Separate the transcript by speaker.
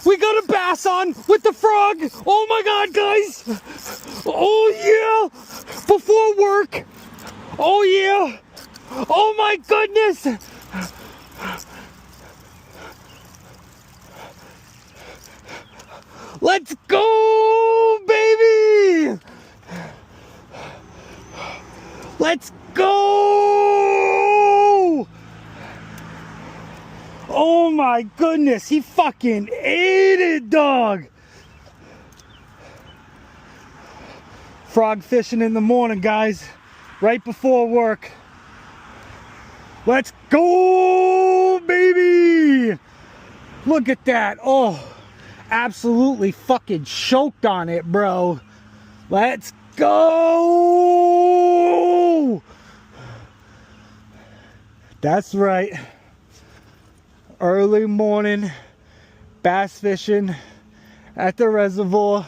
Speaker 1: We got a bass on with the frog. Oh my God, guys. Oh yeah. Before work. Oh yeah. Oh my goodness. Let's go, baby. Let's go. Oh my goodness, he fucking ate it, dog. Frog fishing in the morning, guys, right before work. Let's go, baby. Look at that. Oh, absolutely fucking choked on it, bro. Let's go. That's right. Early morning bass fishing at the reservoir.